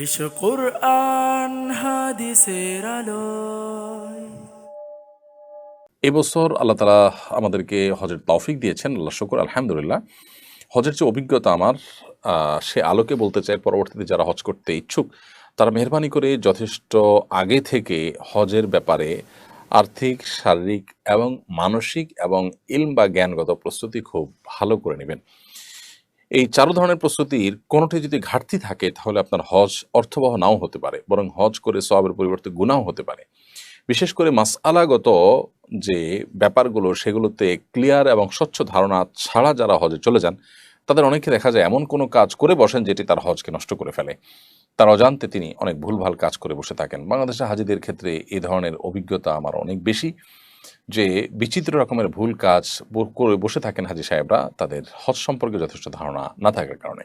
এসো কুরআন হাদিসের আলোয়। এবছর আল্লাহ তাআলা আমাদেরকে হজের তৌফিক দিয়েছেন, আল্লাহ শুকর, আলহামদুলিল্লাহ। হজের যে অভিজ্ঞতা আমার, সে আলোকে বলতে চাই, পরবর্তীতে যারা হজ করতে ইচ্ছুক তারা মেহরবানি করে যথেষ্ট আগে থেকে হজের ব্যাপারে আর্থিক, শারীরিক এবং মানসিক এবং ইলম বা জ্ঞানগত প্রস্তুতি খুব ভালো করে নেবেন। এই ৪ ধরনের প্রস্তুতির কোনোটি যদি ঘাটতি থাকে তাহলে আপনার হজ অর্থবহ নাও হতে পারে, বরং হজ করে সওয়াবের পরিবর্তে গুনাহও হতে পারে। বিশেষ করে মাসআলাগত যে ব্যাপারগুলো, সেগুলোতে ক্লিয়ার এবং স্বচ্ছ ধারণা ছাড়া যারা হজে চলে যান, তাদের অনেকে দেখা যায় এমন কোনো কাজ করে বসেন যেটি তার হজকে নষ্ট করে ফেলে। তার অজান্তে তিনি অনেক ভুলভাল কাজ করে বসে থাকেন। বাংলাদেশের হাজিদের ক্ষেত্রে এই ধরনের অভিজ্ঞতা আমার অনেক বেশি, যে বিচিত্র রকমের ভুল কাজ করে বসে থাকেন হাজি সাহেবরা, তাদের হজ সম্পর্কে যথেষ্ট ধারণা না থাকার কারণে।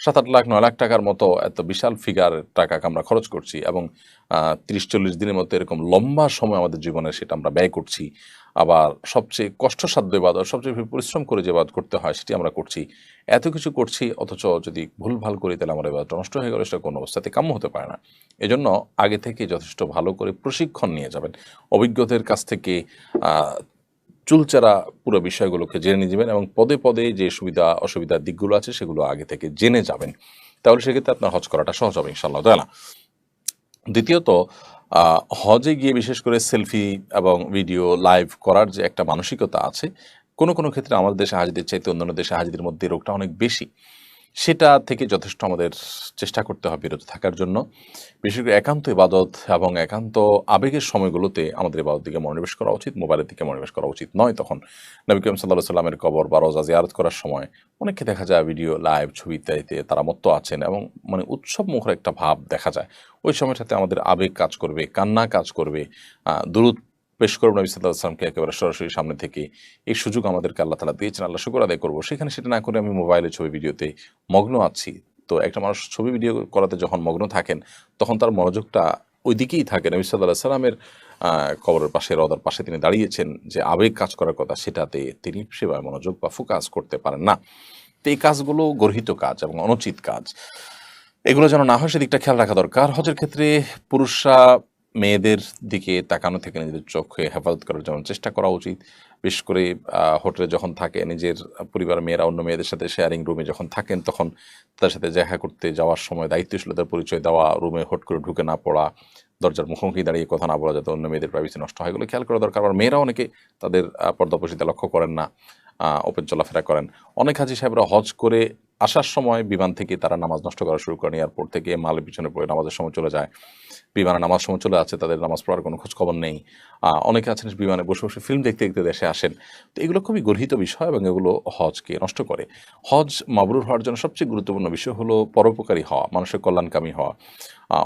৭-৮ লাখ ৯ লাখ টাকার মতো এত বিশাল ফিগার টাকা আমরা খরচ করছি এবং ৩০-৪০ দিনের মতো এরকম লম্বা সময় আমাদের জীবনে সেটা আমরা ব্যয় করছি। আবার সবচেয়ে কষ্টসাধ্য ইবাদত, সবচেয়ে পরিশ্রম করে যে ইবাদত করতে হয় সেটি আমরা করছি। এত কিছু করছি, অথচ যদি ভুলভাল করি তাহলে আমার ইবাদতটা নষ্ট হয়ে গেলে সেটা কোনো অবস্থাতে কাম্য হতে পারে না। এজন্য আগে থেকে যথেষ্ট ভালো করে প্রশিক্ষণ নিয়ে যাবেন। অভিজ্ঞদের কাছ থেকে চুলচেরা পুরো বিষয়গুলোকে জেনে নিয়ে যাবেন এবং পদে পদে যে সুবিধা অসুবিধার দিকগুলো আছে সেগুলো আগে থেকে জেনে যাবেন। তাহলে সেক্ষেত্রে আপনার হজ করাটা সহজ হবে ইনশাআল্লাহ তাআলা। দ্বিতীয়ত, হজে গিয়ে বিশেষ করে সেলফি এবং ভিডিও লাইভ করার যে একটা মানসিকতা আছে, কোনো কোনো ক্ষেত্রে আমাদের দেশে হাজিদের চাইতে অন্যান্য দেশে হাজিদের মধ্যে রোগটা অনেক বেশি। সেটা থেকে যথেষ্ট আমাদের চেষ্টা করতে হবে বিরত থাকার জন্য। বিশেষ করে একান্ত ইবাদত এবং একান্ত আবেগের সময়গুলোতে আমাদের ইবাদত দিকে মনোনিবেশ করা উচিত, মোবাইলের দিকে মনোনিবেশ করা উচিত নয়। তখন নবী করিম সাল্লাল্লাহু আলাইহি ওয়াসাল্লামের কবর বা রওজা জিয়ারত করার সময় অনেককে দেখা যায় ভিডিও, লাইভ, ছবি ইত্যাদিতে তারা মত্ত আছেন এবং মানে উৎসবমুখর একটা ভাব দেখা যায়। ওই সময়টাতে আমাদের আবেগ কাজ করবে, কান্না কাজ করবে, দুরূদ পেশ করব নবী সাল্লাল্লাহু আলাইহি ওয়াসাল্লামকে একেবারে সরাসরি সামনে থেকে। এই সুযোগ আমাদেরকে আল্লাহ তাআলা দিয়েছেন, আল্লাহ শুকর আদায় করব। সেখানে সেটা না করে আমি মোবাইলে ছবি ভিডিওতে মগ্ন আছি। তো একটা মানুষ ছবি ভিডিও করাতে যখন মগ্ন থাকেন, তখন তার মনোযোগটা ওই দিকেই থাকে। নবী সাল্লাল্লাহু আলাইহি সাল্লামের কবরের পাশে, রওদার পাশে তিনি দাঁড়িয়েছেন, যে আবেগ কাজ করার কথা সেটাতে তিনি সেভাবে মনোযোগ বা ফোকাস করতে পারেন না। তো এই কাজগুলো গর্হিত কাজ এবং অনুচিত কাজ, এগুলো যেন না হয় সেদিকটা খেয়াল রাখা দরকার। হজের ক্ষেত্রে পুরুষরা মেয়েদের দিকে তাকানো থেকে নিজেদের চোখে হেফাজত করার যেমন চেষ্টা করা উচিত। বিশেষ করে হোটেলে যখন থাকে, নিজের পরিবারের মেয়েরা অন্য মেয়েদের সাথে শেয়ারিং রুমে যখন থাকেন, তখন তাদের সাথে দেখা করতে যাওয়ার সময় দায়িত্বশীলতার পরিচয় দেওয়া, রুমে হুট করে ঢুকে না পড়া, দরজার মুখোমুখি দাঁড়িয়ে কথা না বলা, যাতে অন্য মেয়েদের প্রাইভেসি নষ্ট হয়, এগুলো খেয়াল করা দরকার। আবার মেয়েরা অনেকে তাদের পর্দাপশিতে লক্ষ্য করেন না, ওপেন চলাফেরা করেন। অনেক হাজি সাহেবরা হজ করে আসার সময় বিমান থেকে তারা নামাজ নষ্ট করা শুরু করেন। এয়ারপোর্ট থেকে মালের পিছনে পড়ে নামাজের সময় চলে যায়। বিমানে নামাজ সময় চলে যাচ্ছে, তাদের নামাজ পড়ার কোনো খোঁজ খবর নেই। অনেকে আছেন বিমানে বসে বসে ফিল্ম দেখতে দেখতে দেশে আসেন। তো এগুলো খুবই গর্হিত বিষয় এবং এগুলো হজকে নষ্ট করে। হজ মাবরুর হওয়ার জন্য সবচেয়ে গুরুত্বপূর্ণ বিষয় হলো পরোপকারী হওয়া, মানুষের কল্যাণকামী হওয়া।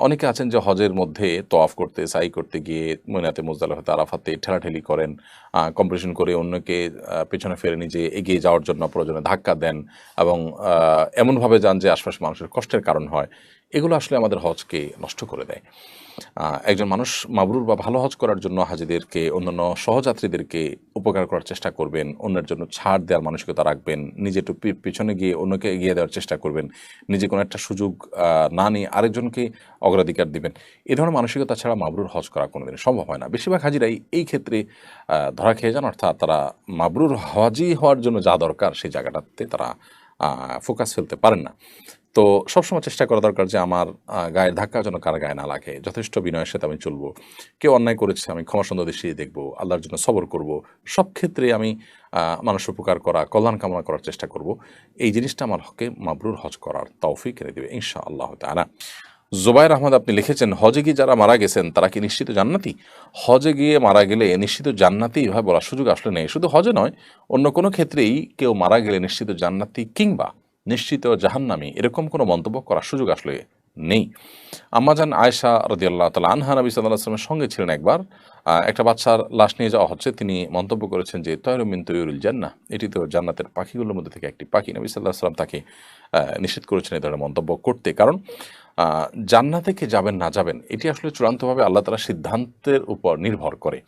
অনেকে আছেন যে হজের মধ্যে তওয়াফ করতে, সাই করতে গিয়ে মিনাতে, মুজদালিফাতে, আরাফাতে ঠেলাঠেলি করেন, কম্পিটিশন করে অন্যকে পেছনে ফেলে নিজে এগিয়ে যাওয়ার জন্য প্রয়োজনে ধাক্কা দেন এবং এমনভাবে যান যে আশপাশের মানুষের কষ্টের কারণ হয়। এগুলো আসলে আমাদের হজকে নষ্ট করে দেয়। একজন মানুষ মাবরুর বা ভালো হজ করার জন্য হাজিদেরকে, অন্যান্য সহযাত্রীদেরকে উপকার করার চেষ্টা করবেন, অন্যের জন্য ছাড় দেওয়ার মানসিকতা রাখবেন, নিজে একটু পিছনে গিয়ে অন্যকে এগিয়ে দেওয়ার চেষ্টা করবেন, নিজে কোনো একটা সুযোগ না নিয়ে আরেকজনকে অগ্রাধিকার দিবেন। এ ধরনের মানসিকতা ছাড়া মাবরুর হজ করা কোনোদিন সম্ভব হয় না। বেশিরভাগ হাজিরাই এই ক্ষেত্রে ধরা খেয়ে যান, অর্থাৎ তারা মাবরুর হাজি হওয়ার জন্য যা দরকার সেই জায়গাটাতে তারা ফোকাস ফেলতে পারেন না। তো সবসময় চেষ্টা করা দরকার যে আমার গায়ের ধাক্কা যেন কারো গায়ে না লাগে। যথেষ্ট বিনয়ের সাথে আমি চলবো। কেউ অন্যায় করেছে, আমি ক্ষমাসুন্দর দৃষ্টিতে দেখবো, আল্লাহর জন্য সবর করব। সব ক্ষেত্রে আমি মানুষের উপকার করা, কল্যাণ কামনা করার চেষ্টা করব। এই জিনিসটা আমার হকে মাবরুর হজ করার তৌফিক এনে দেবে ইনশাআল্লাহ তাআলা। জুবায়ের আহমদ আপনি লিখেছেন, হজে গিয়ে যারা মারা গেছেন তারা কি নিশ্চিত জান্নাতি? হজে গিয়ে মারা গেলে নিশ্চিত জান্নাতি এভাবে বলার সুযোগ আসলে নেই। শুধু হজে নয়, অন্য কোনো ক্ষেত্রেই কেউ মারা গেলে নিশ্চিত জান্নাতি কিংবা নিশ্চিত জাহান্নামী এরকম কোনো মন্তব্য করার সুযোগ আসলে নেই। আম্মাজান আয়েশা রাদিয়াল্লাহু তাআলা আনহা নবী সাল্লাল্লাহু আলাইহি ওয়াসাল্লামের সঙ্গে ছিলেন একবার। একটা বাচ্চার লাশ নিয়ে যাওয়া হচ্ছে। তিনি মন্তব্য করেছেন যে তয়রুম মিন তুয়ুরিল জান্নাহ, এটি তো জান্নাতের পাখিগুলোর মধ্যে থেকে একটি পাখি। নবী সাল্লাল্লাহু আলাইহি ওয়াসাল্লাম তাকে নিষেধ করেছেন এই ধরনের মন্তব্য করতে। কারণ জান্নাতে কে যাবেন না যাবেন এটি আসলে চূড়ান্তভাবে আল্লাহ তাআলার সিদ্ধান্তের উপর নির্ভর করে।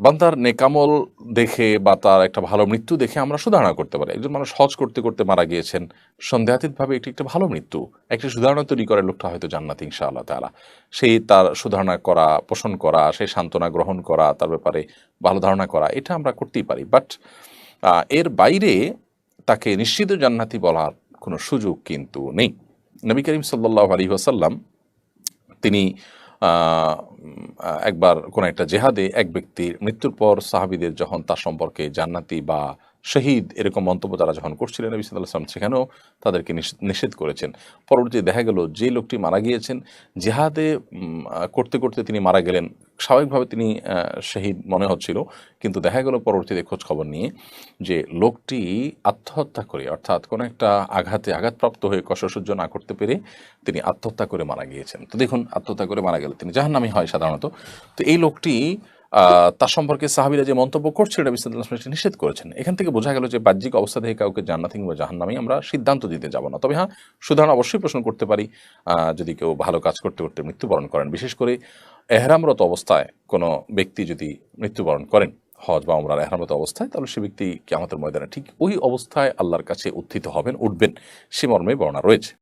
বান্দার নেকামল দেখে বা তার একটা ভালো মৃত্যু দেখে আমরা সুধারণা করতে পারি। একজন মানুষ হজ করতে করতে মারা গিয়েছেন, সন্দেহাতীতভাবে এটি একটা ভালো মৃত্যু, একটি সুধারণা তৈরি করে লোকটা হয়তো জান্নাতি ইনশাআল্লাহ তাআলা। সেই তার সুধারণা করা, পোষণ করা, সেই সান্ত্বনা গ্রহণ করা, তার ব্যাপারে ভালো ধারণা করা, এটা আমরা করতেই পারি। বাট এর বাইরে তাকে নিশ্চিত জান্নাতি বলার কোনো সুযোগ কিন্তু নেই। নবী করিম সাল্লাল্লাহু আলাইহি ওয়াসাল্লাম তিনি একবার কোনো একটা জেহাদে এক ব্যক্তির মৃত্যুর পর সাহাবীদের যখন তার সম্পর্কে জান্নাতি বা শহীদ এরকম মন্তব্য তারা যখন করছিলেন, নবী সাল্লাল্লাহু আলাইহি ওয়াসাল্লাম সেখানেও তাদেরকে নিষেধ করেছেন। পরবর্তীতে দেখা গেল যে লোকটি মারা গিয়েছেন জেহাদে করতে করতে তিনি মারা গেলেন, স্বাভাবিকভাবে তিনি শহীদ মনে হচ্ছিল, কিন্তু দেখা গেল পরবর্তীতে খোঁজ খবর নিয়ে যে লোকটি আত্মহত্যা করে, অর্থাৎ কোনো একটা আঘাতপ্রাপ্ত হয়ে কষ্ট সহ্য না করতে পেরে তিনি আত্মহত্যা করে মারা গিয়েছেন। তো দেখুন, আত্মহত্যা করে মারা গেলে তিনি জাহান্নামী হয় সাধারণত। তো এই লোকটি তার সম্পর্কে সাহাবীরা যে মন্তব্য করছিল নবী সাল্লাল্লাহু আলাইহি ওয়াসাল্লাম নিষেধ করেছেন। এখান থেকে বোঝা গেল যে বাহ্যিক অবস্থা থেকে কাউকে জান্নাতি কিংবা জাহান্নামী আমরা সিদ্ধান্ত দিতে যাব না। তবে হ্যাঁ, সুধারণা অবশ্যই পোষণ করতে পারি যদি কেউ ভালো কাজ করতে করতে মৃত্যুবরণ করেন। বিশেষ করে এহরামরত অবস্থায় কোনো ব্যক্তি যদি মৃত্যুবরণ করেন হজ বা উমরার এহরামরত অবস্থায়, তাহলে সে ব্যক্তি কিয়ামতের ময়দানে ঠিক ওই অবস্থায় আল্লাহর কাছে উত্থিত হবেন, উঠবেন, সে মর্মে বর্ণনা রয়েছে।